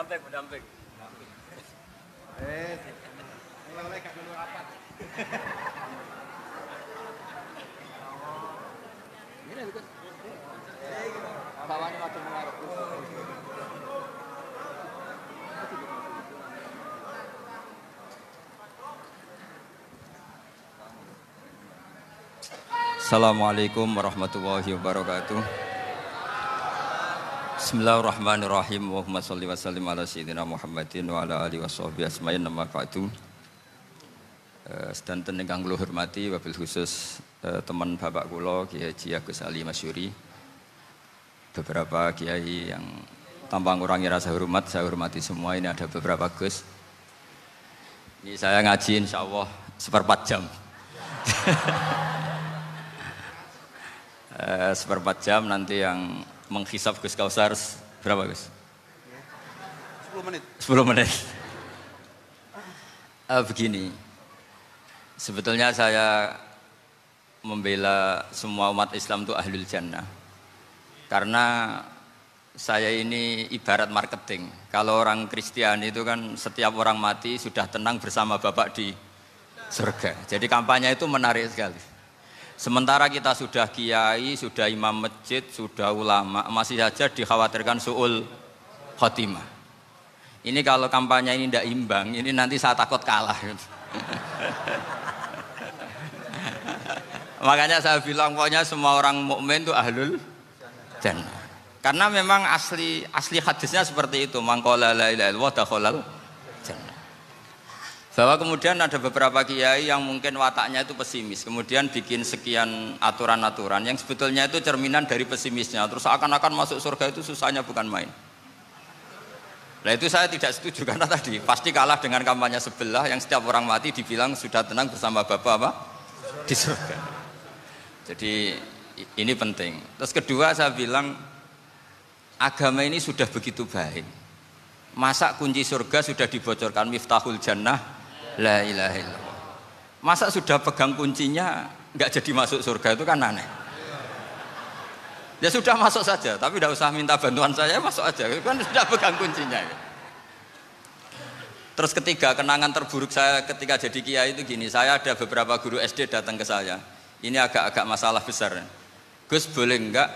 Pendamping. Mulai gak dulu rapat. Ini ikut. Bawahnya macam mengarep. Assalamualaikum warahmatullahi wabarakatuh. Bismillahirrahmanirrahim. Allahumma sholli wa sallim ala sayyidina Muhammadin wa ala alihi washabbihi asma'in nama ba'du. Sedanten ingkang kula hormati wabil khusus teman bapak kula Kiai Haji Agus Ali Masyuri. Beberapa kiai yang tanpa ngurangi rasa hormat, saya hormati semua. Ini ada beberapa Gus. Ini saya ngaji insyaallah seperempat jam. Seperempat jam nanti yang menghisap Gus Kausar berapa Gus? 10 menit. 10 menit. Begini, sebetulnya saya membela semua umat Islam itu ahlul jannah. Karena saya ini ibarat marketing. Kalau orang Kristiani itu kan setiap orang mati sudah tenang bersama Bapak di surga. Jadi kampanye itu menarik sekali. Sementara kita sudah kiai, sudah imam masjid, sudah ulama, masih saja dikhawatirkan su'ul khotimah. Ini kalau kampanye ini tidak imbang, ini nanti saya takut kalah. Makanya saya bilang pokoknya semua orang mukmin itu ahlul jannah. Karena memang asli hadisnya seperti itu, man qala la ilaha illallah dakhalal jannah. Bahwa kemudian ada beberapa kiai yang mungkin wataknya itu pesimis, kemudian bikin sekian aturan-aturan yang sebetulnya itu cerminan dari pesimisnya, terus akan-akan masuk surga itu susahnya bukan main. Nah itu saya tidak setuju karena tadi pasti kalah dengan kampanye sebelah yang setiap orang mati dibilang sudah tenang bersama Bapak apa? Di surga. Jadi ini penting. Terus kedua saya bilang agama ini sudah begitu baik. Masa kunci surga sudah dibocorkan miftahul jannah la ilaha illallah. Masa sudah pegang kuncinya nggak jadi masuk surga itu kan aneh. Ya sudah masuk saja, tapi tidak usah minta bantuan saya, masuk aja. Kan sudah pegang kuncinya. Terus ketiga, kenangan terburuk saya ketika jadi kiai itu gini, saya ada beberapa guru SD datang ke saya. Ini agak-agak masalah besar. Gus boleh enggak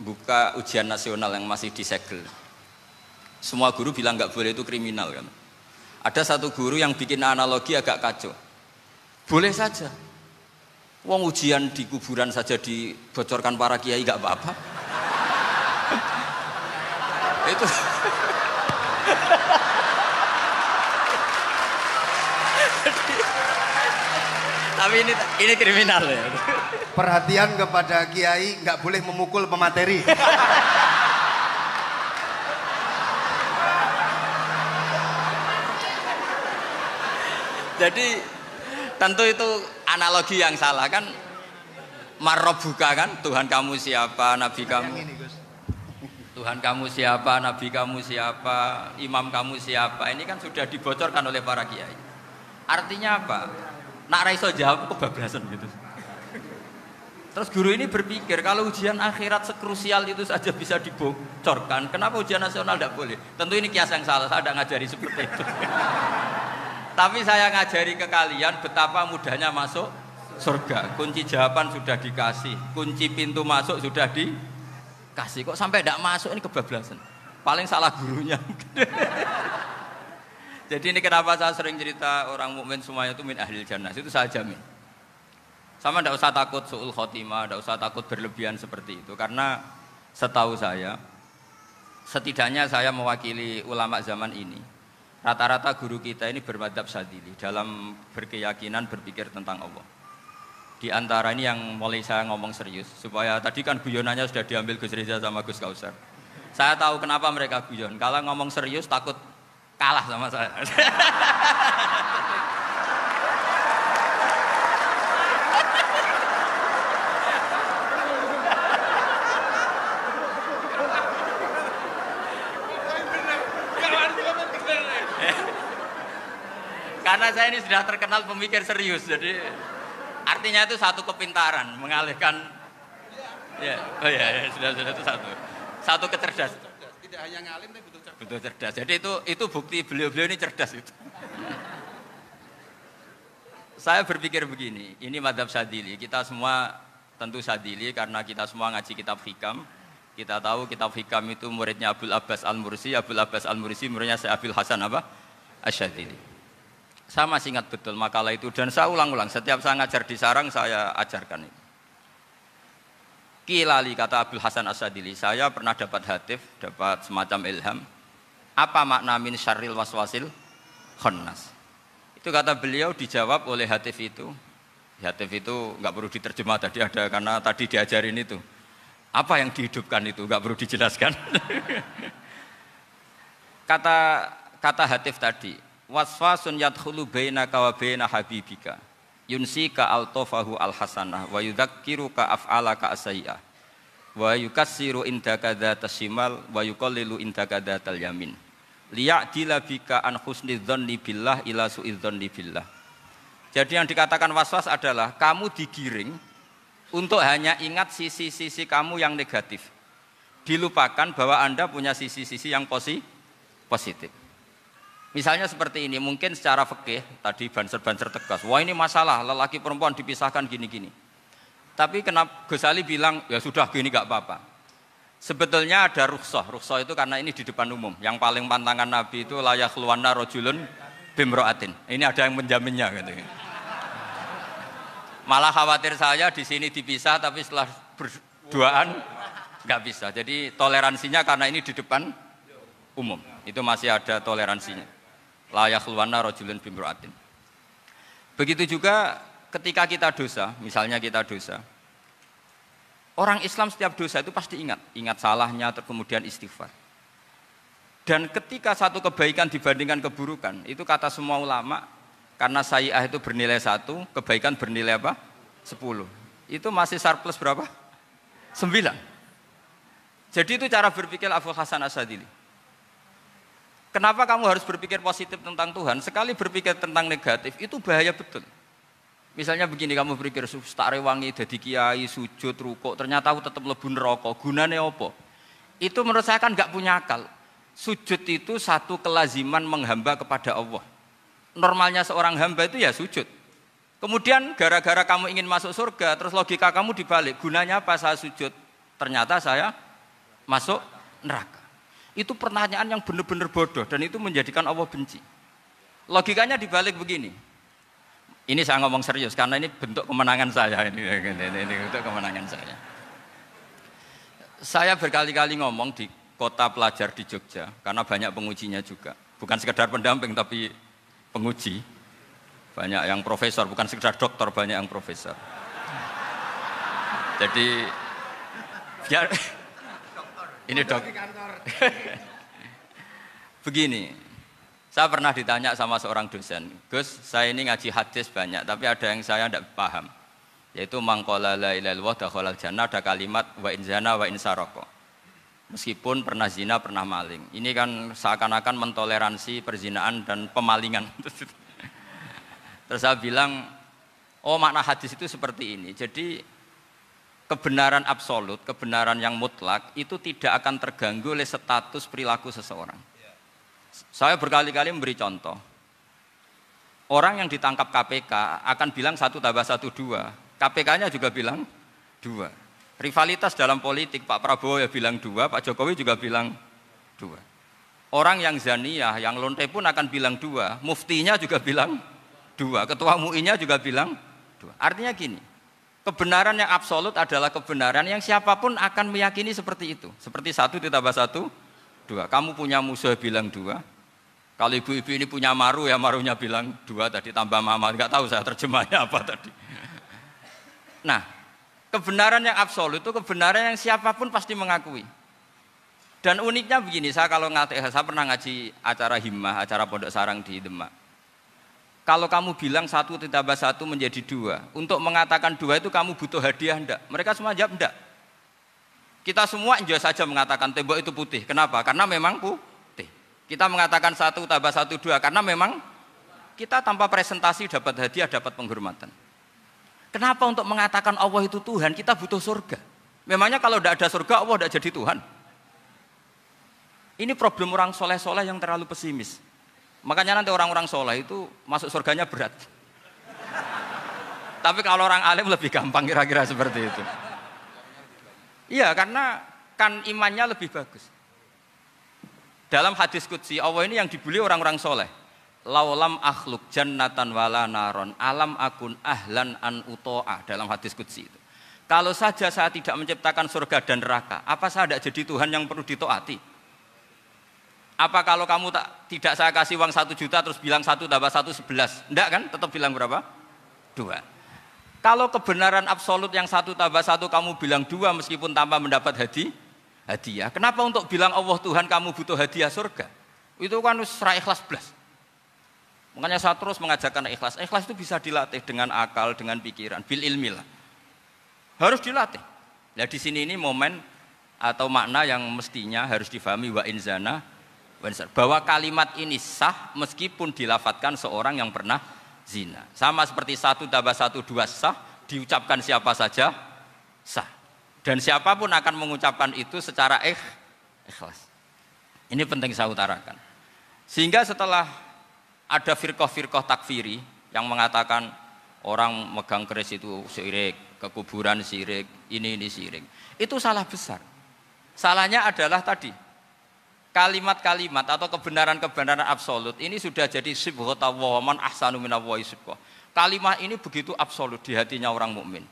buka ujian nasional yang masih disegel? Semua guru bilang enggak boleh, itu kriminal kan. Ada satu guru yang bikin analogi agak kacau. Boleh saja. Wong ujian di kuburan saja dibocorkan para kiai enggak apa-apa. Itu tapi ini kriminal ya. Perhatian kepada kiai, nggak boleh memukul pemateri. Jadi tentu itu analogi yang salah kan. Marrobuka kan, Tuhan kamu siapa, Nabi kamu. Tuhan kamu siapa, Nabi kamu siapa, imam kamu siapa. Ini kan sudah dibocorkan oleh para kiai. Artinya apa? Nak raiso jawab kebablasan gitu. Terus guru ini berpikir kalau ujian akhirat sekrusial itu saja bisa dibocorkan, kenapa ujian nasional tidak boleh? Tentu ini kias yang salah, saya tidak ngajari seperti itu. Tapi saya ngajari ke kalian betapa mudahnya masuk surga. Kunci jawaban sudah dikasih, kunci pintu masuk sudah dikasih. Kok sampai tidak masuk, ini kebablasan. Paling salah gurunya. Jadi ini kenapa saya sering cerita orang mukmin semuanya itu min ahlil jannah, itu saya jamin. Sama tidak usah takut su'ul khotimah, tidak usah takut berlebihan seperti itu. Karena setahu saya, setidaknya saya mewakili ulama zaman ini. Rata-rata guru kita ini bermadzhab Syadzili dalam berkeyakinan berpikir tentang Allah. Di antara ini yang mulai saya ngomong serius, supaya tadi kan guyonannya sudah diambil Gus Reza sama Gus Kausar. Saya tahu kenapa mereka guyon. Kalau ngomong serius takut kalah sama saya. Karena saya ini sudah terkenal pemikir serius, jadi artinya itu satu kepintaran mengalihkan, ya, oh ya, sudah itu satu kecerdasan. tidak hanya ngalim tapi butuh cerdas. Butuh cerdas. Jadi itu bukti beliau-beliau ini cerdas itu. Saya berpikir begini, ini madhab Syadzili. Kita semua tentu Syadzili karena kita semua ngaji kitab hikam. Kita tahu kitab hikam itu muridnya Abul Abbas Al-Mursi. Abul Abbas Al-Mursi muridnya Syekh Abil Hasan apa? Asy-Syadzili. Saya masih ingat betul makalah itu dan saya ulang-ulang. Setiap saya ngajar di sarang saya ajarkan itu. Kilali kata Abul Hasan Asy-Syadzili, saya pernah dapat hatif, dapat semacam ilham. Apa makna min syarril waswasil khannas? Itu kata beliau dijawab oleh hatif itu. Hatif itu nggak perlu diterjemah tadi ada karena tadi diajarin itu. Apa yang dihidupkan itu nggak perlu dijelaskan. kata hatif tadi, waswasun yadkhulu bainaka wa baina habibika. Yunsika altofahu alhasanah wa yudzakiruka af'alaka asyi'ah wa yukassiru indaka dzatas shimal wa yuqallilu indaka dzatal yamin liya'dila bika an husni dzanni billah ila su'idzanni billah. Jadi yang dikatakan waswas adalah kamu digiring untuk hanya ingat sisi-sisi kamu yang negatif, dilupakan bahwa Anda punya sisi-sisi yang positif. Misalnya seperti ini, mungkin secara fikih tadi banser-banser tegas, wah ini masalah lelaki perempuan dipisahkan gini-gini. Tapi kenapa Ghazali bilang ya sudah gini gak apa-apa. Sebetulnya ada rukhsah. Rukhsah itu karena ini di depan umum. Yang paling pantangan Nabi itu la yakhluwanna rajulun bimra'atin. Ini ada yang menjaminnya gitu. Malah khawatir saya di sini dipisah tapi setelah berduaan nggak bisa. Jadi toleransinya karena ini di depan umum. Itu masih ada toleransinya. La yakhluwanna rajulun bimra'atin. Begitu juga ketika kita dosa, misalnya kita dosa. Orang Islam setiap dosa itu pasti ingat salahnya, kemudian istighfar. Dan ketika satu kebaikan dibandingkan keburukan, itu kata semua ulama, karena sayi'ah itu bernilai 1, kebaikan bernilai apa? 10. Itu masih surplus berapa? 9. Jadi itu cara berpikir Abul Hasan Asy-Syadzili. Kenapa kamu harus berpikir positif tentang Tuhan? Sekali berpikir tentang negatif, itu bahaya betul. Misalnya begini, kamu berpikir tak rewangi jadi kiai, sujud, rukuk, ternyata aku tetap mlebu neraka. Gunane apa? Itu menurut saya kan nggak punya akal. Sujud itu satu kelaziman menghamba kepada Allah. Normalnya seorang hamba itu ya sujud. Kemudian gara-gara kamu ingin masuk surga, terus logika kamu dibalik. Gunanya apa saya sujud? Ternyata saya masuk neraka. Itu pertanyaan yang benar-benar bodoh dan itu menjadikan Allah benci. Logikanya dibalik begini. Ini saya ngomong serius karena ini bentuk kemenangan saya ini bentuk kemenangan saya. Saya berkali-kali ngomong di kota pelajar di Jogja karena banyak pengujinya juga. Bukan sekedar pendamping tapi penguji. Banyak yang profesor, bukan sekedar dokter, banyak yang profesor. Jadi biar ini dok. Begini. Saya pernah ditanya sama seorang dosen, Gus, saya ini ngaji hadis banyak, tapi ada yang saya tidak paham. Yaitu mangqala la ilaha illallah dakhalal jannah, ada kalimat wa in zana wa in saraka. Meskipun pernah zina, pernah maling. Ini kan seakan-akan mentoleransi perzinaan dan pemalingan. Terus saya bilang, oh makna hadis itu seperti ini. Jadi kebenaran absolut, kebenaran yang mutlak itu tidak akan terganggu oleh status perilaku seseorang. Saya berkali-kali memberi contoh. Orang yang ditangkap KPK akan bilang 1 + 1 2. KPK-nya juga bilang 2. Rivalitas dalam politik, Pak Prabowo ya bilang 2, Pak Jokowi juga bilang 2. Orang yang zaniyah, yang lonte pun akan bilang 2. Muftinya juga bilang 2. Ketua MUI-nya juga bilang 2. Artinya gini, kebenaran yang absolut adalah kebenaran yang siapapun akan meyakini seperti itu. Seperti 1 + 1 2. Kamu punya musuh bilang 2. Kalau ibu-ibu ini punya maru ya marunya bilang 2 tadi tambah mama. Enggak tahu saya terjemahnya apa tadi. Nah, kebenaran yang absolut itu kebenaran yang siapapun pasti mengakui. Dan uniknya begini, saya pernah ngaji acara himmah, acara pondok sarang di Demak. Kalau kamu bilang 1 + 1 menjadi 2, untuk mengatakan 2 itu kamu butuh hadiah enggak? Mereka semua jawab enggak. Kita semua enjoy saja mengatakan tembok itu putih. Kenapa? Karena memang putih. Kita mengatakan 1 + 1 2 karena memang kita tanpa presentasi dapat hadiah, dapat penghormatan. Kenapa untuk mengatakan Allah itu Tuhan kita butuh surga? Memangnya kalau tidak ada surga Allah tidak jadi Tuhan? Ini problem orang soleh-soleh yang terlalu pesimis. Makanya nanti orang-orang soleh itu masuk surganya berat. Tapi kalau orang alim lebih gampang kira-kira seperti itu. Iya, karena kan imannya lebih bagus. Dalam hadis qudsi, Allah ini yang dibuli orang-orang soleh. Laulam akhluk jannatan wala naron alam akun ahlan an uto'ah, dalam hadis qudsi itu. Kalau saja saya tidak menciptakan surga dan neraka, apa saya tidak jadi Tuhan yang perlu ditaati? Apa kalau kamu tidak saya kasih uang 1 juta terus bilang 1 tambah 1 11? Enggak kan? Tetap bilang berapa? 2. Kalau kebenaran absolut yang 1 tambah 1 kamu bilang 2 meskipun tanpa mendapat hadiah. Kenapa untuk bilang Allah Tuhan kamu butuh hadiah surga? Itu kan ra ikhlas blas. Makanya saya terus mengajarkan ikhlas. Ikhlas itu bisa dilatih dengan akal, dengan pikiran, bil ilmi lah. Harus dilatih. Nah di sini ini momen atau makna yang mestinya harus difahami wa inzana bahwa kalimat ini sah meskipun dilafatkan seorang yang pernah zina. Sama seperti 1 tambah 1 2 sah, diucapkan siapa saja sah. Dan siapapun akan mengucapkan itu secara ikhlas. Ini penting saya utarakan. Sehingga setelah ada firqah-firqah takfiri yang mengatakan orang megang keris itu syirik, ke kuburan syirik, ini syirik. Itu salah besar. Salahnya adalah tadi kalimat-kalimat atau kebenaran-kebenaran absolut ini sudah jadi sibghata wa man ahsanu minallahi sibghah. Kalimat ini begitu absolut di hatinya orang mukmin.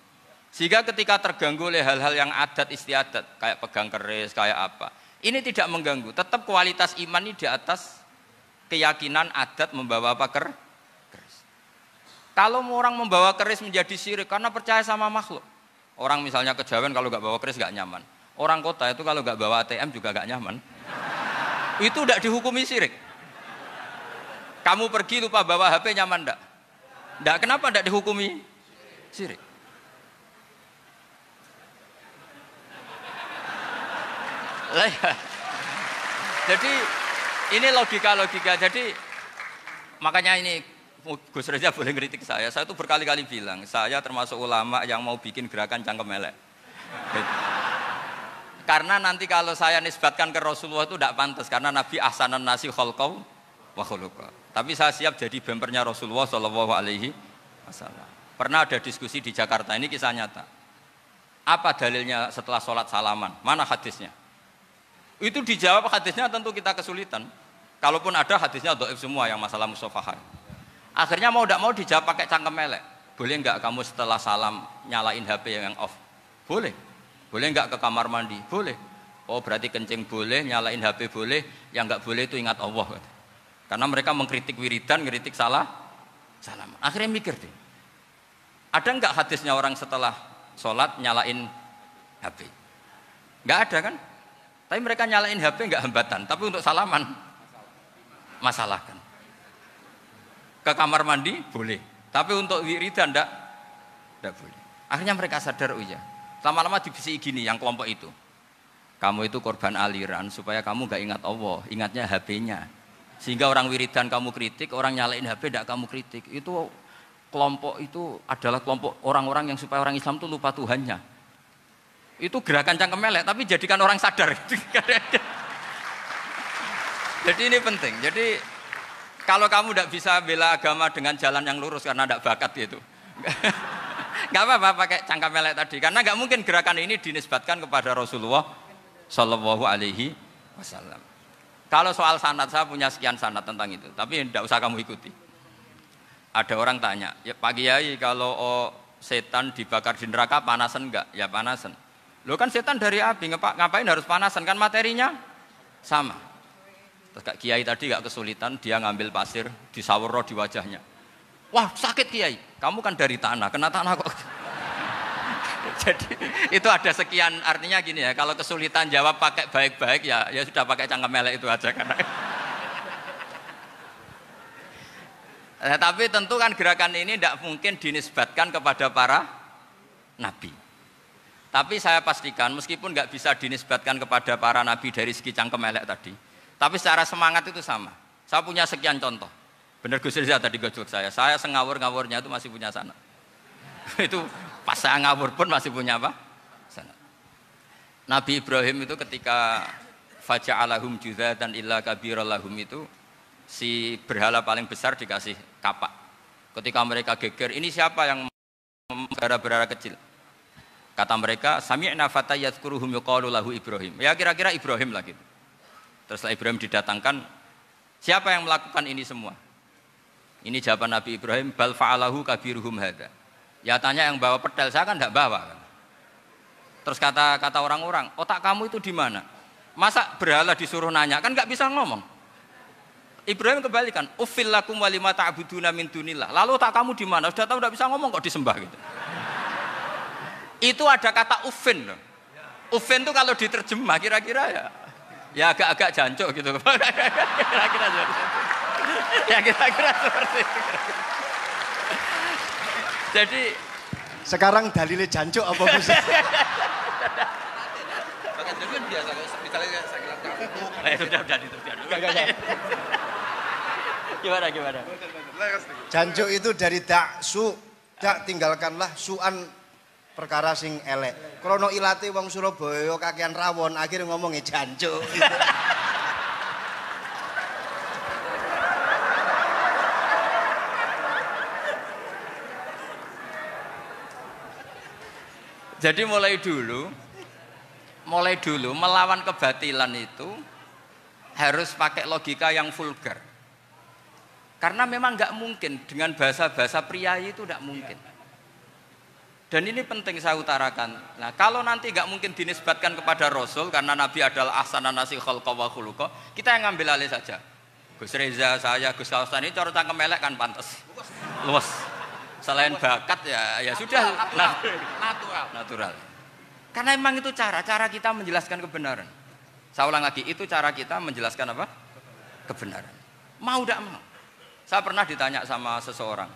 Sehingga ketika terganggu oleh hal-hal yang adat istiadat kayak pegang keris, kayak apa, ini tidak mengganggu. Tetap kualitas iman ini di atas keyakinan adat membawa apa keris. Kalau orang membawa keris menjadi syirik karena percaya sama makhluk. Orang misalnya kejawen kalau nggak bawa keris nggak nyaman. Orang kota itu kalau nggak bawa ATM juga nggak nyaman. Itu tidak dihukumi syirik. Kamu pergi lupa bawa HP nyaman enggak? Enggak, kenapa tidak dihukumi syirik? Jadi ini logika. Jadi makanya ini Gus Reza boleh ngeritik saya. Saya itu berkali-kali bilang, saya termasuk ulama yang mau bikin gerakan cangkem elek. Karena nanti kalau saya nisbatkan ke Rasulullah itu tidak pantas karena Nabi ahsanan nasi khalqau wa khuluqa. Tapi saya siap jadi bempernya Rasulullah sallallahu alaihi wasallam. Pernah ada diskusi di Jakarta, ini kisah nyata. Apa dalilnya setelah sholat salaman? Mana hadisnya? Itu dijawab hadisnya tentu kita kesulitan. Kalaupun ada hadisnya dhaif semua yang masalah musafahah. Akhirnya mau tidak mau dijawab pakai cangkem elek. Boleh enggak kamu setelah salam nyalain HP yang off? Boleh. Boleh enggak ke kamar mandi? Boleh. Oh berarti kencing boleh, nyalain HP boleh, yang enggak boleh itu ingat Allah. Karena mereka mengkritik wiridan, ngeritik salam. Akhirnya mikir deh. Ada enggak hadisnya orang setelah sholat nyalain HP? Enggak ada kan? Tapi mereka nyalain HP enggak hambatan, tapi untuk salaman masalahkan. Ke kamar mandi boleh, tapi untuk wiridan enggak boleh. Akhirnya mereka sadar, oh iya. Lama-lama dibisiki gini yang kelompok itu. Kamu itu korban aliran supaya kamu gak ingat Allah, ingatnya HP-nya. Sehingga orang wiridan kamu kritik, orang nyalain HP tidak kamu kritik. Itu kelompok itu adalah kelompok orang-orang yang supaya orang Islam itu lupa Tuhannya. Itu gerakan cangkem elek, tapi jadikan orang sadar. Jadi ini penting. Jadi kalau kamu tidak bisa bela agama dengan jalan yang lurus karena tidak bakat gitu. Gak apa-apa pakai cangkem elek tadi, karena gak mungkin gerakan ini dinisbatkan kepada Rasulullah Shallallahu Alaihi Wasallam. Kalau soal sanad, saya punya sekian sanad tentang itu, tapi tidak usah kamu ikuti. Ada orang tanya, ya Pak Kiai kalau setan dibakar di neraka panasan enggak? Ya panasan. Loh kan setan dari api, ngapain harus panasan? Kan materinya sama. Terus Kak Kiai tadi gak kesulitan, dia ngambil pasir, disawero di wajahnya. Wah sakit Kiai, kamu kan dari tanah, kena tanah kok. Jadi itu ada sekian, artinya gini ya, kalau kesulitan jawab pakai baik-baik ya sudah pakai cangkem elek itu aja karena. Tapi tentu kan gerakan ini tidak mungkin dinisbatkan kepada para nabi. Tapi saya pastikan meskipun nggak bisa dinisbatkan kepada para nabi dari segi cangkem elek tadi, tapi secara semangat itu sama. Saya punya sekian contoh. Benar Gus Riza tadi gojok saya ngawur-ngawurnya itu masih punya sanad. Itu pas saya ngawur pun masih punya apa? Sanad. Nabi Ibrahim itu ketika faja'alahum juzatan illa kabirallahum itu si berhala paling besar dikasih kapak. Ketika mereka geger, ini siapa yang berhala-berhala kecil? Kata mereka, sami'na fata yadhkuruhum yuqalu lahu Ibrahim. Ya kira-kira Ibrahim lah gitu. Terus setelah Ibrahim didatangkan, siapa yang melakukan ini semua? Ini jawaban Nabi Ibrahim, bal fa'alahu kabiruhum hadza. Ya tanya yang bawa pedal, saya kan enggak bawa. Terus kata orang-orang, otak kamu itu di mana? Masa berhala disuruh nanya, kan enggak bisa ngomong. Ibrahim kembalikan, uffil lakum walima ta'buduna min dunillah. Lalu otak kamu di mana? Sudah tahu enggak bisa ngomong kok disembah gitu. Itu ada kata uffin loh. Uffin itu kalau diterjemah kira-kira ya agak-agak jancuk gitu. Kira-kira ya kira-kira seperti itu. Jadi sekarang dalilnya jancuk apa Gus? Biasa misalnya saya bilang sudah. Gimana? Jancuk itu dari daksu, dak tinggalkanlah suan perkara sing elek. Krono ilate wong Surabaya kakean rawon, akhirnya ngomongnya jancuk. Jadi mulai dulu melawan kebatilan itu harus pakai logika yang vulgar. Karena memang nggak mungkin dengan bahasa-bahasa priayi itu nggak mungkin. Dan ini penting saya utarakan. Nah, kalau nanti nggak mungkin dinisbatkan kepada Rasul karena Nabi adalah ahsanan nasi khalqa wa khuluqa, kita yang ngambil alih saja. Gus Reza, saya, Gus Kaustan ini cara cangkem elek kan pantas. Luas. Selain bakat ya sudah natural. Karena memang itu cara kita menjelaskan kebenaran. Saya ulang lagi, itu cara kita menjelaskan apa? Kebenaran. Mau tidak mau. Saya pernah ditanya sama seseorang,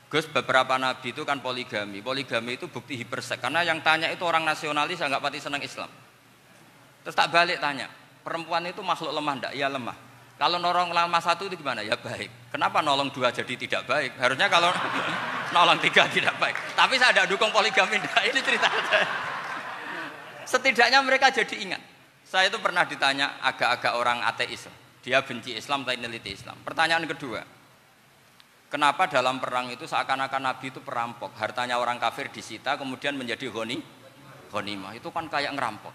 Gus, beberapa nabi itu kan poligami. Poligami itu bukti hiperseks. Karena yang tanya itu orang nasionalis yang nggak pati senang Islam. Terus tak balik tanya, perempuan itu makhluk lemah enggak? Ya lemah. Kalau nolong lama satu itu gimana? Ya baik. Kenapa nolong dua jadi tidak baik? Harusnya kalau nolong tiga tidak baik. Tapi saya tidak dukung poligami. Ini cerita saya. Setidaknya mereka jadi ingat. Saya itu pernah ditanya agak-agak orang ateis. Dia benci Islam tapi neliti Islam. Pertanyaan kedua, kenapa dalam perang itu seakan-akan Nabi itu perampok? Hartanya orang kafir disita kemudian menjadi ghanimah. Itu kan kayak ngerampok.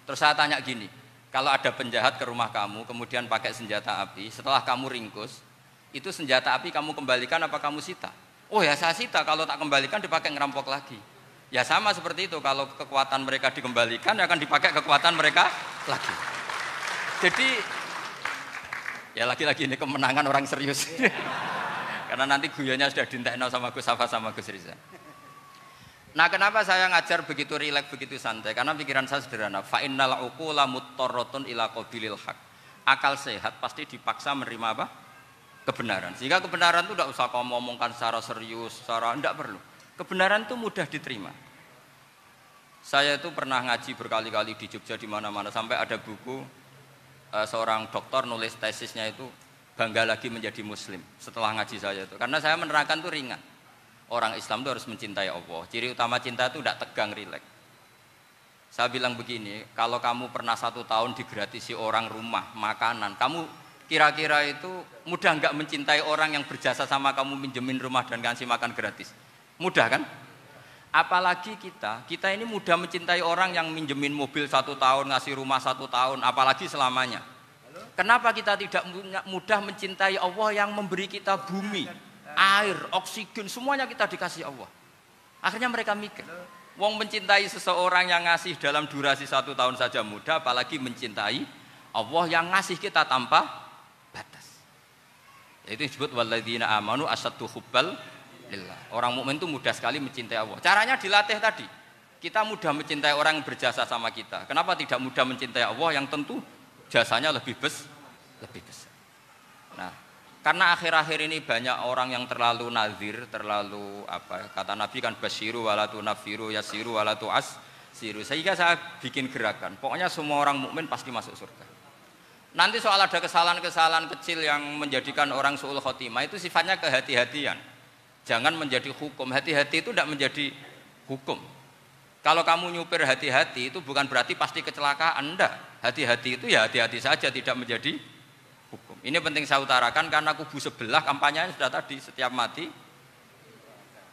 Terus saya tanya gini, kalau ada penjahat ke rumah kamu kemudian pakai senjata api, setelah kamu ringkus, itu senjata api kamu kembalikan apa kamu sita? Oh ya saya sita, kalau tak kembalikan dipakai ngerampok lagi. Ya sama seperti itu, kalau kekuatan mereka dikembalikan akan dipakai kekuatan mereka lagi. Jadi ya lagi-lagi ini kemenangan orang serius. Karena nanti guyonnya sudah dintekno sama Gus Safa sama Gus Riza. Nah, kenapa saya ngajar begitu rileks, begitu santai? Karena pikiran saya sederhana. Fa innal uqula muttarratun ila qabilil haq. Akal sehat pasti dipaksa menerima apa? Kebenaran. Sehingga kebenaran itu tidak usah kamu ngomongkan secara serius, secara tidak perlu. Kebenaran itu mudah diterima. Saya itu pernah ngaji berkali-kali di Jogja di mana-mana sampai ada buku seorang dokter nulis tesisnya itu bangga lagi menjadi muslim setelah ngaji saya itu. Karena saya menerangkan itu ringan. Orang Islam itu harus mencintai Allah. Ciri utama cinta itu tidak tegang, rileks. Saya bilang begini, kalau kamu pernah 1 tahun digratisi orang rumah, makanan, kamu kira-kira itu mudah nggak mencintai orang yang berjasa sama kamu minjemin rumah dan ngasih makan gratis? Mudah kan? Apalagi kita ini mudah mencintai orang yang minjemin mobil 1 tahun, ngasih rumah 1 tahun, apalagi selamanya. Kenapa kita tidak mudah mencintai Allah yang memberi kita bumi, air, oksigen, semuanya kita dikasih Allah. Akhirnya mereka mikir, wong mencintai seseorang yang ngasih dalam durasi 1 tahun saja mudah, apalagi mencintai Allah yang ngasih kita tanpa batas. Itu disebut walladzina amanu asaddu hubbal lillah. Orang mukmin itu mudah sekali mencintai Allah. Caranya dilatih tadi. Kita mudah mencintai orang yang berjasa sama kita. Kenapa tidak mudah mencintai Allah yang tentu jasanya lebih besar? Nah, karena akhir-akhir ini banyak orang yang terlalu nazir, terlalu kata Nabi kan basyiru wala tunaffiru yasiru wala tu'assiru. Sehingga saya bikin gerakan. Pokoknya semua orang mukmin pasti masuk surga. Nanti soal ada kesalahan-kesalahan kecil yang menjadikan orang su'ul khotimah itu sifatnya kehati-hatian. Jangan menjadi hukum. Hati-hati itu tidak menjadi hukum. Kalau kamu nyupir hati-hati itu bukan berarti pasti kecelakaan, enggak. Hati-hati itu ya hati-hati saja, tidak menjadi hukum. Ini penting saya utarakan karena kubu sebelah kampanyenya sudah tadi, setiap mati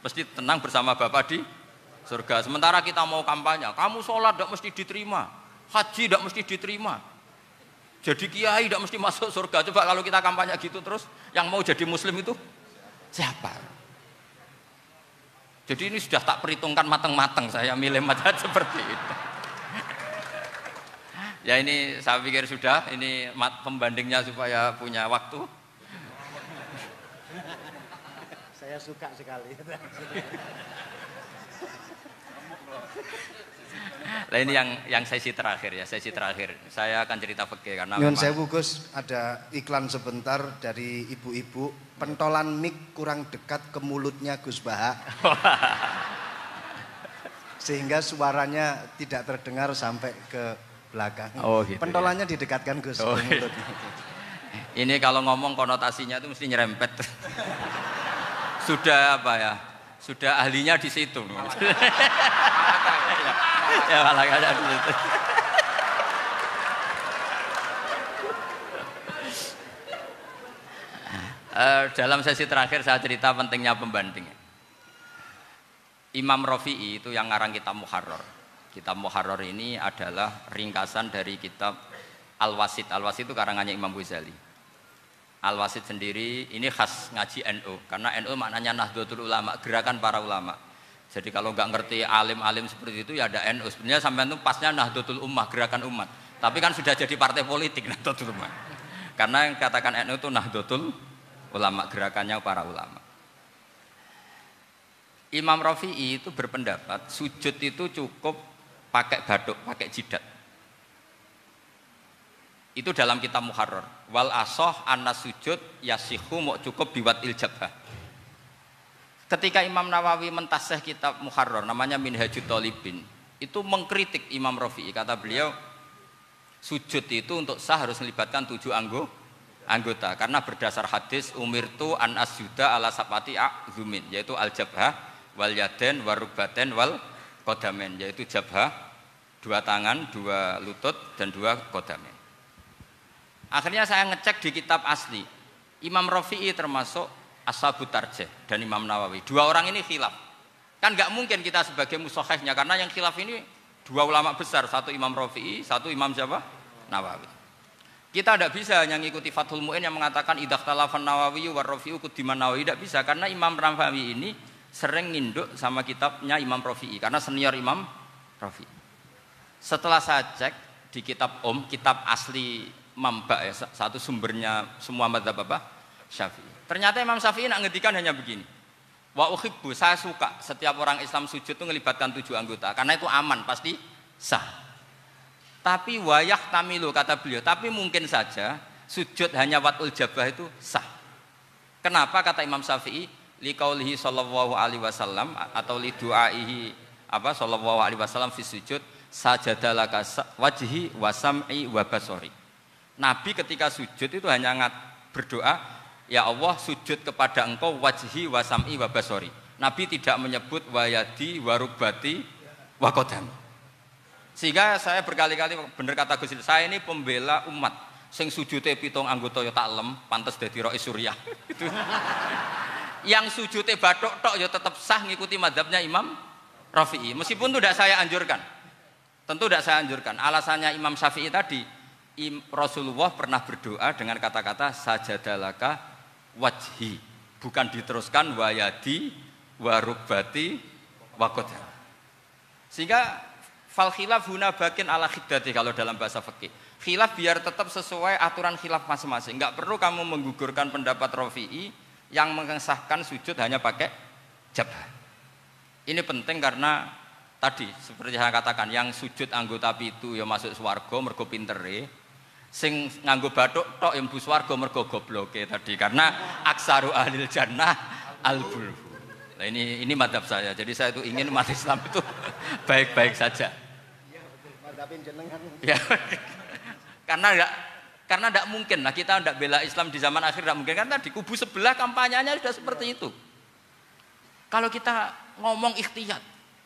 mesti tenang bersama Bapak di surga. Sementara kita mau kampanye, kamu sholat tidak mesti diterima, haji tidak mesti diterima, jadi kiai tidak mesti masuk surga. Coba kalau kita kampanye gitu terus, yang mau jadi muslim itu siapa? Jadi ini sudah tak perhitungkan matang-matang, saya milih macam seperti itu. Ya ini saya pikir sudah, ini pembandingnya supaya punya waktu. Saya suka sekali. Nah ini yang sesi terakhir ya, sesi terakhir. Saya akan cerita fikih karena Nyun sewu Gus, ada iklan sebentar dari ibu-ibu, pentolan mic kurang dekat ke mulutnya Gus Baha. Sehingga suaranya tidak terdengar sampai ke belakang. Oh, gitu, pentolannya ya? Didekatkan Gus ke mulut. Ini kalau ngomong konotasinya itu mesti nyerempet. Sudah apa ya? Sudah ahlinya di situ. Ya malah ada di situ. Dalam sesi terakhir saya cerita pentingnya pembanding. Imam Rafi'i itu yang ngarang kitab Muharrar. Kitab Muharrar ini adalah ringkasan dari kitab Al-Wasit. Al-Wasit itu karangannya Imam Ghazali. Al-Wasit sendiri ini khas ngaji NU, karena NU maknanya Nahdlatul Ulama, gerakan para ulama. Jadi kalau nggak ngerti alim-alim seperti itu ya ada NU. Sebenarnya sampai itu pasnya Nahdlatul Ummah, gerakan umat. Tapi kan sudah jadi partai politik Nahdlatul Ummah. Karena yang katakan NU itu Nahdlatul Ulama, gerakannya para ulama. Imam Rafi'i itu berpendapat sujud itu cukup pakai baduk, pakai jidat. Itu dalam kitab Muharrar. Wal asoh anna sujud yasihu mau cukup biwat iljabah. Ketika Imam Nawawi mentasih kitab Muharrar namanya Minhajut Thalibin, itu mengkritik Imam Rafi'i. Kata beliau, sujud itu untuk sah harus melibatkan 7 anggota. Karena berdasar hadis umirtu an asjuda ala sapati a'zumin, yaitu al-jabhah, wal yaden, warubaten, wal kodamen, yaitu jabhah 2 tangan, 2 lutut dan 2 kodamen. Akhirnya saya ngecek di kitab asli, Imam Rafi'i termasuk Ashabut Tarjih dan Imam Nawawi. 2 orang ini khilaf. Kan nggak mungkin kita sebagai mushahihnya, karena yang khilaf ini 2 ulama besar, satu Imam Rafi'i, satu Imam siapa? Nawawi. Kita tidak bisa hanya ngikuti Fathul Mu'in yang mengatakan idza khtalafan Nawawi wa Rafi'u quddiman Nawawi, tidak bisa, karena Imam Nawawi ini sering nginduk sama kitabnya Imam Rafi'i karena senior Imam Rafi'i. Setelah saya cek di kitab kitab asli Mamba ya, satu sumbernya semua madzhab apa? Syafi'i. Ternyata Imam Syafi'i nak ngedikan hanya begini. Wa uhibbu, saya suka setiap orang Islam sujud itu melibatkan 7 anggota karena itu aman, pasti sah. Tapi wayah tamilu, kata beliau, tapi mungkin saja sujud hanya watul jabah itu sah. Kenapa kata Imam Syafi'i? Liqaulihi sallallahu alaihi wasallam atau li du'aihi apa sallallahu alaihi wasallam fi sujud sajadalaka wajhi wa sam'i wa basori. Nabi ketika sujud itu hanya berdoa, ya Allah sujud kepada engkau wajhi wa sam'i wa basori. Nabi tidak menyebut wayadi wa rukbati wa qadami. Sehingga saya berkali-kali bener kata Gus, saya ini pembela umat sing sujute 7 anggota ya taklem pantes dadi Rais Suriah. Itu. Yang sujudnya batuk tok ya tetap sah ngikuti madhabnya Imam Rafi'i. Meskipun itu tidak saya anjurkan. Tentu tidak saya anjurkan. Alasannya Imam Syafi'i tadi, Rasulullah pernah berdoa dengan kata-kata sajadalaka wajhi. Bukan diteruskan wayadi warubati wakodah. Sehingga fal khilaf huna bakin ala khiddati kalau dalam bahasa fikih. Khilaf biar tetap sesuai aturan khilaf masing-masing. Enggak perlu kamu menggugurkan pendapat Rafi'i yang mengesahkan sujud hanya pakai jabhah. Ini penting karena tadi seperti saya katakan, yang sujud anggota itu ya masuk swarga mergo pintere, sing nganggo bathuk tok yang mlebu swarga mergo gobloke tadi, karena aksaru ahlil jannah al-bulhu. Nah ini madhab saya. Jadi saya itu ingin umat Islam itu baik-baik saja. Iya betul, madhabin jenengan. Ya. Karena tidak mungkin, nah kita tidak bela Islam di zaman akhir tidak mungkin, karena di kubu sebelah kampanyenya sudah seperti itu. Kalau kita ngomong ikhtiyat,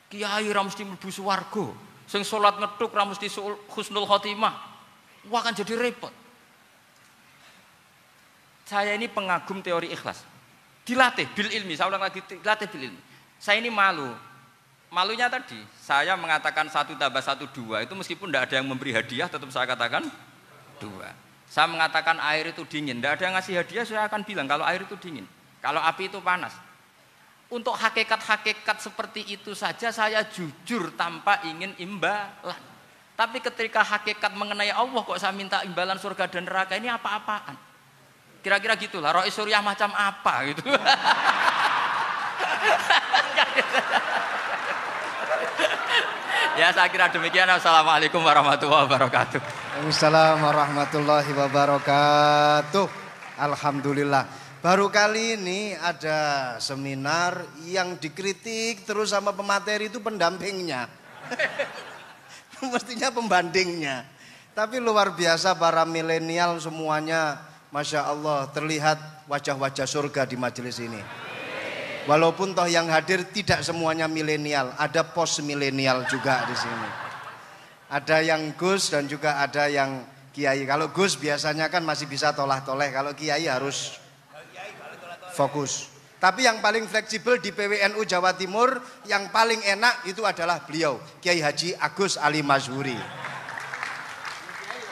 kiai ra mesti mlebu swarga, sing salat ngethuk ra mesti husnul khotimah, Wah, akan jadi repot. Saya ini pengagum teori ikhlas. Dilatih bil ilmi, saya ulang lagi, dilatih bil ilmi. Saya ini malu. Malunya tadi, saya mengatakan 1 tambah 1 2 itu meskipun tidak ada yang memberi hadiah tetap saya katakan 2. Saya mengatakan air itu dingin, tidak ada yang ngasih hadiah saya akan bilang kalau air itu dingin, kalau api itu panas. Untuk hakikat-hakikat seperti itu saja saya jujur tanpa ingin imbalan. Tapi ketika hakikat mengenai Allah kok saya minta imbalan surga dan neraka, ini apa-apaan? Kira-kira gitulah, Rois Suryah macam apa gitu. Ya saya kira demikian. Assalamualaikum warahmatullahi wabarakatuh. Waalaikumsalam warahmatullahi wabarakatuh. Alhamdulillah. Baru kali ini ada seminar yang dikritik terus sama pemateri itu pendampingnya. Mestinya pembandingnya. Tapi luar biasa para milenial semuanya. Masya Allah, terlihat wajah-wajah surga di majelis ini. Walaupun toh yang hadir tidak semuanya milenial, ada post milenial juga di sini. Ada yang Gus dan juga ada yang Kiai. Kalau Gus biasanya kan masih bisa tolah-toleh, kalau Kiai harus fokus. Tapi yang paling fleksibel di PWNU Jawa Timur, yang paling enak itu adalah beliau, Kiai Haji Agus Ali Mazhuri.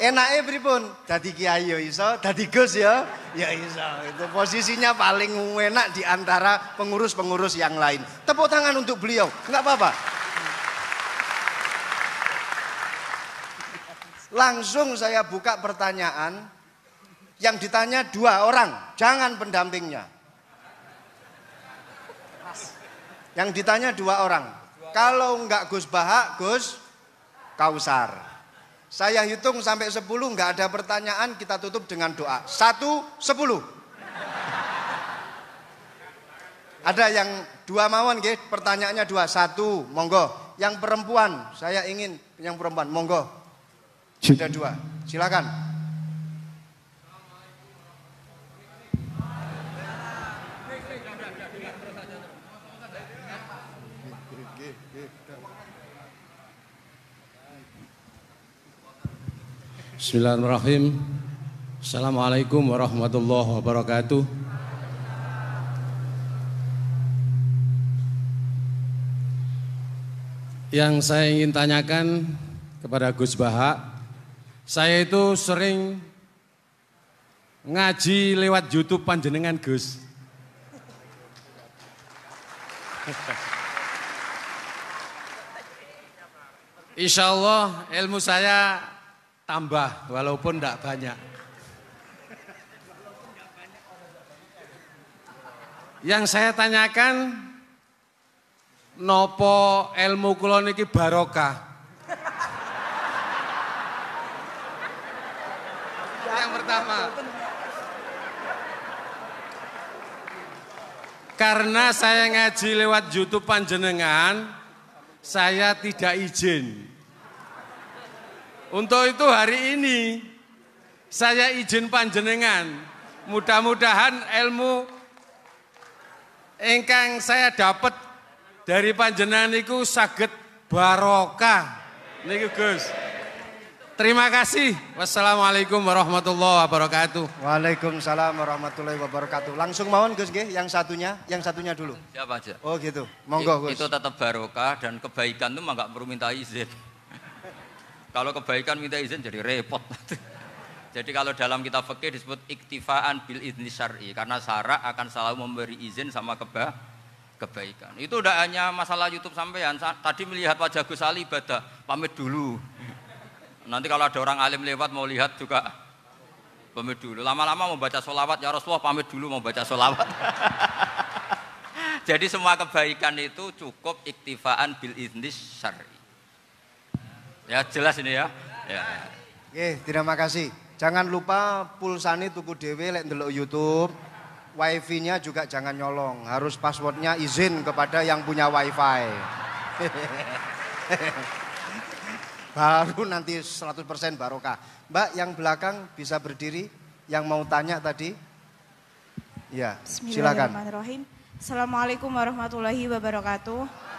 Enake pripun? Dadi kiai ya iso, dadi Gus ya iso. Itu posisinya paling enak di antara pengurus-pengurus yang lain. Tepuk tangan untuk beliau, enggak apa-apa. Langsung saya buka pertanyaan. Yang ditanya 2 orang, jangan pendampingnya. Yang ditanya 2 orang. Kalau enggak Gus Baha, Gus Kausar. Saya hitung sampai 10, nggak ada pertanyaan, kita tutup dengan doa. 1, 10. Ada yang 2 mawon, nggih? Pertanyaannya 2. 1, monggo. Yang perempuan, saya ingin yang perempuan, monggo. Sudah 2, silakan. Bismillahirrahmanirrahim. Assalamualaikum warahmatullahi wabarakatuh. Yang saya ingin tanyakan kepada Gus Baha, saya itu sering ngaji lewat YouTube panjenengan Gus. Insya Allah ilmu saya tambah walaupun tidak banyak. Yang saya tanyakan, nopo ilmu kula niki barokah? Yang pertama, karena saya ngaji lewat YouTube panjenengan, saya tidak izin. Untuk itu hari ini saya izin panjenengan, mudah-mudahan ilmu ingkang saya dapat dari panjenengan niku saged barokah niku Gus. Terima kasih. Wassalamualaikum warahmatullahi wabarakatuh. Waalaikumsalam warahmatullahi wabarakatuh. Langsung mawon Gus nggih, yang satunya dulu. Siapa aja? Oh gitu. Monggo Gus. Itu tetap barokah dan kebaikan itu mah enggak perlu minta izin. Kalau kebaikan minta izin jadi repot. Jadi kalau dalam kitab fikih disebut iktifaan bil izni syar'i, karena syara akan selalu memberi izin sama kebaikan. Itu udah hanya masalah YouTube sampean. Tadi melihat wajah Gus Ali ibadah, pamit dulu. Nanti kalau ada orang alim lewat mau lihat juga pamit dulu. Lama-lama mau baca sholawat, ya Rasulullah pamit dulu mau baca sholawat. Jadi semua kebaikan itu cukup iktifaan bil izni syar'i. Ya jelas ini ya. Oke, terima kasih. Jangan lupa pulsane tuku dhewe lek ndelok YouTube. Wifi-nya juga jangan nyolong. Harus passwordnya izin kepada yang punya wifi. Baru nanti 100% barokah. Mbak yang belakang bisa berdiri. Yang mau tanya tadi. Ya, silakan. Bismillahirrahmanirrahim. Assalamualaikum warahmatullahi wabarakatuh.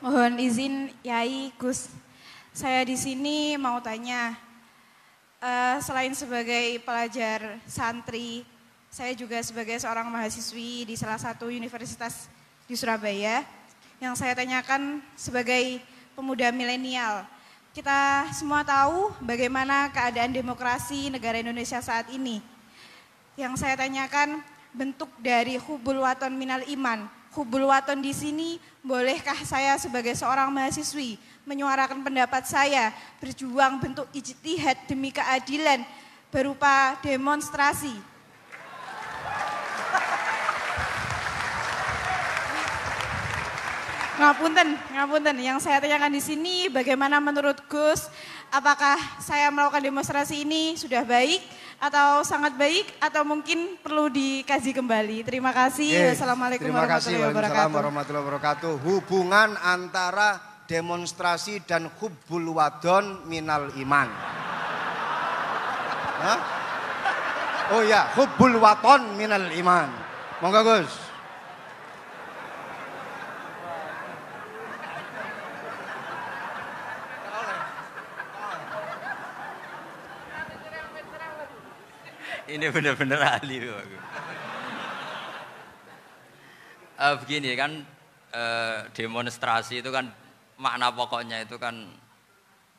Mohon izin Yai Gus, Saya di sini mau tanya, selain sebagai pelajar santri, saya juga sebagai seorang mahasiswi di salah satu universitas di Surabaya. Yang saya tanyakan sebagai pemuda milenial, kita semua tahu bagaimana keadaan demokrasi negara Indonesia saat ini. Yang saya tanyakan, bentuk dari hubul waton minal iman. Hubul waton di sini, bolehkah saya sebagai seorang mahasiswi menyuarakan pendapat saya, berjuang bentuk ijtihad demi keadilan berupa demonstrasi? Ngapunten. Yang saya tanyakan di sini, bagaimana menurut Gus, apakah saya melakukan demonstrasi ini sudah baik atau sangat baik atau mungkin perlu dikaji kembali? Terima kasih. Wassalamualaikum warahmatullahi wabarakatuh. Hubungan antara demonstrasi dan hubbul wadon minal iman. Hah? Oh ya, hubbul waton minal iman. Monggo Gus. Ini benar-benar ahli. Begini kan, demonstrasi itu kan makna pokoknya itu kan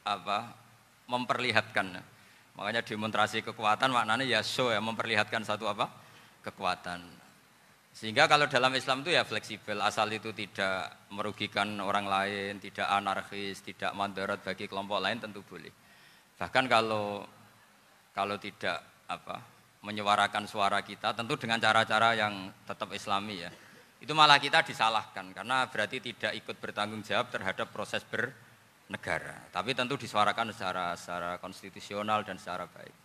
apa? Memperlihatkan. Makanya demonstrasi kekuatan maknanya ya show ya, memperlihatkan satu apa? Kekuatan. Sehingga kalau dalam Islam itu ya fleksibel, asal itu tidak merugikan orang lain, tidak anarkis, tidak mandorot bagi kelompok lain tentu boleh. Bahkan kalau tidak menyuarakan suara kita tentu dengan cara-cara yang tetap islami ya, itu malah kita disalahkan karena berarti tidak ikut bertanggung jawab terhadap proses bernegara, tapi tentu disuarakan secara konstitusional dan secara baik.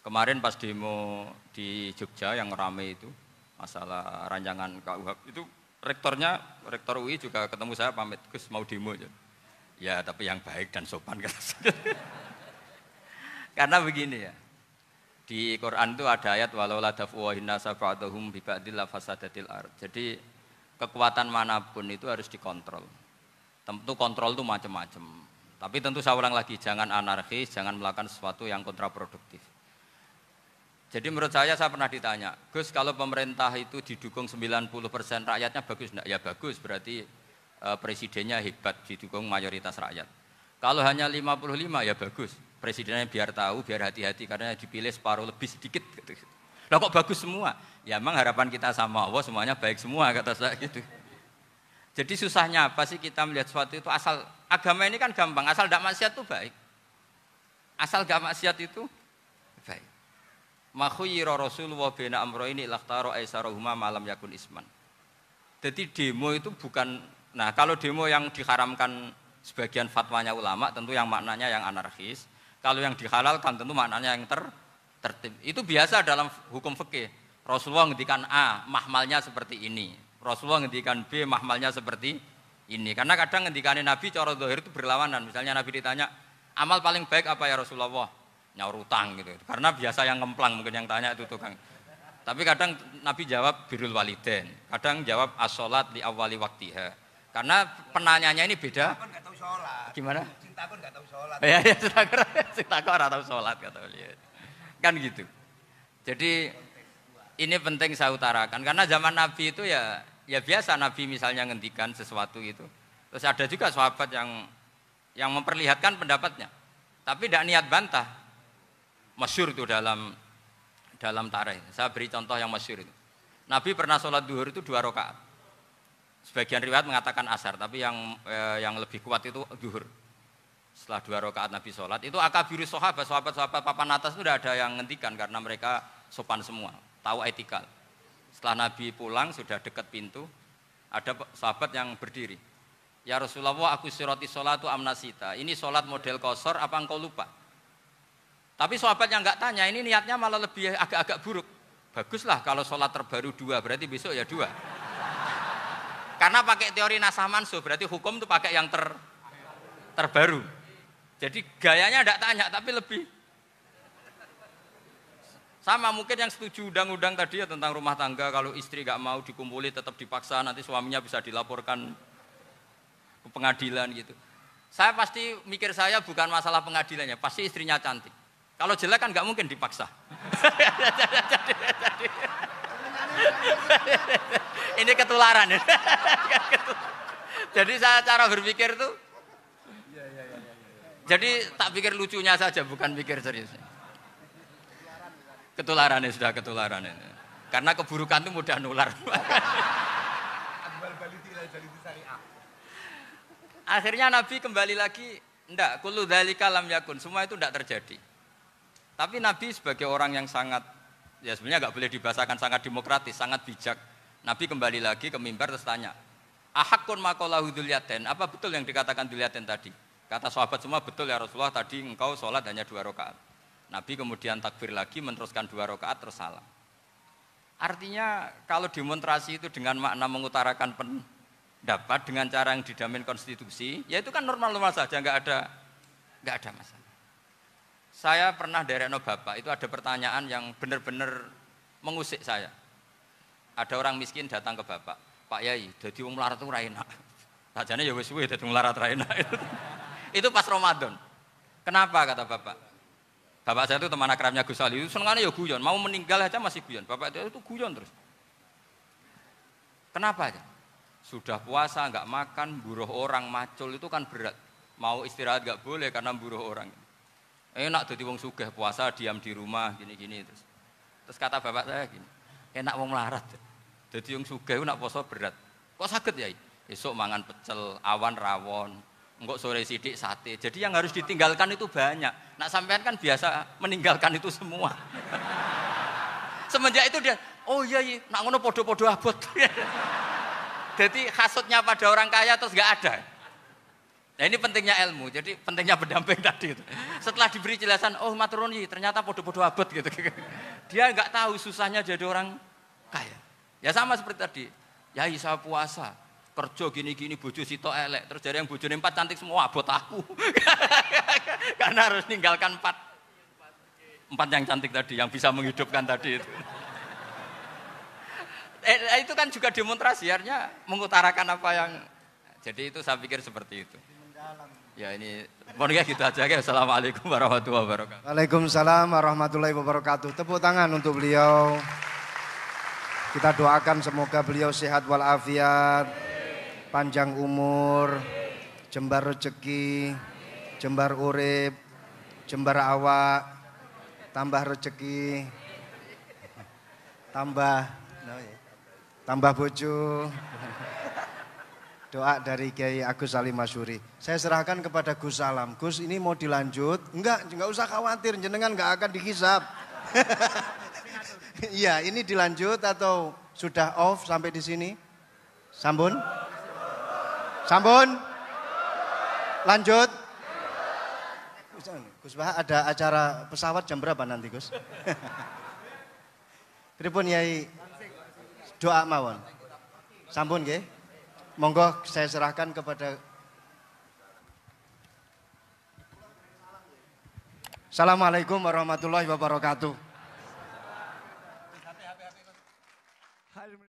Kemarin pas demo di Jogja yang ramai itu masalah rancangan KUHP itu, rektor UI juga ketemu saya, pamit Gus mau demo aja ya, tapi yang baik dan sopan karena begini ya, di Quran itu ada ayat walau la daf'uhin nasa ba'dahum bi ba'dil fasadatil ard. Jadi kekuatan manapun itu harus dikontrol. Tentu kontrol itu macam-macam. Tapi tentu saya ulang lagi, jangan anarkis, jangan melakukan sesuatu yang kontraproduktif. Jadi menurut saya pernah ditanya, Gus kalau pemerintah itu didukung 90% rakyatnya bagus enggak? Ya bagus, berarti presidennya hebat, didukung mayoritas rakyat. Kalau hanya 55 ya bagus. Presidennya biar tahu, biar hati-hati karena dipilih separuh lebih sedikit gitu. Lah kok bagus semua? Ya emang harapan kita sama Allah semuanya baik semua kata saya gitu. Jadi susahnya apa sih kita melihat sesuatu itu, asal agama ini kan gampang, asal tidak maksiat itu baik. Asal tidak maksiat itu baik. Ma khuyira Rasulullah baina amrayni lakhtara aisarahuma malam yakun isman. Jadi demo itu bukan, nah kalau demo yang diharamkan sebagian fatwanya ulama tentu yang maknanya yang anarkis. Kalau yang dihalalkan tentu maknanya yang tertib. Itu biasa dalam hukum fikih. Rasulullah ngendikan A, mahmalnya seperti ini. Rasulullah ngendikan B, mahmalnya seperti ini. Karena kadang ngendikanin Nabi cara zahir itu berlawanan. Misalnya Nabi ditanya, amal paling baik apa ya Rasulullah? Nyaur utang gitu. Karena biasa yang ngemplang mungkin yang tanya itu tukang. Tapi kadang Nabi jawab birrul walidain. Kadang jawab as-sholat li awwali waktiha. Karena penanyanya ini beda. Gimana? Takut nggak tahu sholat. Ya, takut orang tahu sholat kata beliau. Kan gitu. Jadi ini penting saya utarakan karena zaman Nabi itu ya biasa Nabi misalnya ngendikan sesuatu itu. Terus ada juga sahabat yang memperlihatkan pendapatnya, tapi tidak niat bantah. Masyhur itu dalam tarikh. Saya beri contoh yang masyhur itu. Nabi pernah sholat duhur itu 2 rakaat. Sebagian riwayat mengatakan asar, tapi yang lebih kuat itu duhur. Setelah 2 rakaat Nabi sholat, itu akabirus sahabat papan atas itu tidak ada yang ngendikan karena mereka sopan semua, tahu etika. Setelah Nabi pulang sudah dekat pintu, ada sahabat yang berdiri. Ya Rasulullah, aku siroti sholatu amnasita. Ini sholat model kosor, apa engkau lupa? Tapi sahabat yang nggak tanya, ini niatnya malah lebih agak-agak buruk. Baguslah kalau sholat terbaru 2, berarti besok ya 2. Karena pakai teori nasah mansuh, berarti hukum itu pakai yang terbaru. Jadi gayanya tidak tanya, tapi lebih sama mungkin yang setuju undang-undang tadi ya tentang rumah tangga, kalau istri nggak mau dikumpuli tetap dipaksa, nanti suaminya bisa dilaporkan ke pengadilan gitu. Saya pasti mikir saya bukan masalah pengadilannya, pasti istrinya cantik. Kalau jelek kan nggak mungkin dipaksa. Ini ketularan. Jadi saya cara berpikir tuh, jadi tak pikir lucunya saja, bukan pikir serius. Ketularan ya sudah ketularan ini. Karena keburukan itu mudah nular. Akhirnya Nabi kembali lagi, enggak, kullu dzalika lam yakun, semua itu enggak terjadi. Tapi Nabi sebagai orang yang sangat, ya sebenarnya enggak boleh dibahasakan sangat demokratis, sangat bijak. Nabi kembali lagi ke mimbar terus tanya, ahakun maqalahu dzulyaten, apa betul yang dikatakan dzulyaten tadi? Kata sahabat semua, betul ya Rasulullah, tadi engkau sholat hanya 2 rakaat. Nabi kemudian takbir lagi, meneruskan 2 rakaat terus salam. Artinya kalau demonstrasi itu dengan makna mengutarakan pendapat dengan cara yang dijamin konstitusi, ya itu kan normal-normal saja, nggak ada masalah. Saya pernah derekno bapak, itu ada pertanyaan yang benar-benar mengusik saya. Ada orang miskin datang ke bapak, Pak Yai, jadi wong melarat itu ora enak. Sajane ya wis suwe dadi wong melarat ora enak. Itu pas Ramadan. Kenapa kata bapak? Bapak saya itu teman akrabnya Gus Ali, itu senengannya ya guyon, mau meninggal aja masih guyon. Bapak itu guyon terus. Kenapa aja? Sudah puasa nggak makan, buruh orang, macul itu kan berat. Mau istirahat nggak boleh karena buruh orang. Enak jadi wong sugih puasa diam di rumah gini-gini terus. Terus kata bapak saya gini, enak wong melarat. Jadi wong sugih nak puasa berat. Kok sakit ya? Esok mangan pecel, awan rawon, enggak sore sidik sate. Jadi yang harus ditinggalkan itu banyak. Nak sampean kan biasa meninggalkan itu semua. Semenjak itu dia, oh iya, nak ngono podo-podo abot. Jadi hasutnya pada orang kaya terus nggak ada. Nah ini pentingnya ilmu, jadi pentingnya pendamping tadi itu. Setelah diberi jelasan, oh maturun ternyata podo-podo abot gitu. Dia nggak tahu susahnya jadi orang kaya. Ya sama seperti tadi, ya saya puasa, kerja gini-gini, bojo sitok elek, terus jadi yang bojone 4 cantik semua abot aku. Karena harus ninggalkan 4 yang cantik tadi, yang bisa menghidupkan tadi itu. Itu kan juga demonstrasi, artinya mengutarakan apa yang, jadi itu saya pikir seperti itu. Ya ini, pokoknya gitu aja ya. Assalamualaikum warahmatullahi wabarakatuh. Waalaikumsalam warahmatullahi wabarakatuh. Tepuk tangan untuk beliau. Kita doakan semoga beliau sehat walafiat, panjang umur, jembar rezeki, jembar urip, jembar awak, tambah rezeki, tambah bojo. Doa dari Kiai Agus Salim Masyuri. Saya serahkan kepada Gus Salam. Gus, ini mau dilanjut? Enggak usah khawatir, jenengan enggak akan dihisab. Iya, ini dilanjut atau sudah off sampai di sini? Sambun? Sambun? Lanjut? Gus Bah, ada acara pesawat jam berapa nanti, Gus? Pripun Yai? Doa mawon. Sampun nggih. Monggo saya serahkan kepada. Assalamualaikum warahmatullahi wabarakatuh.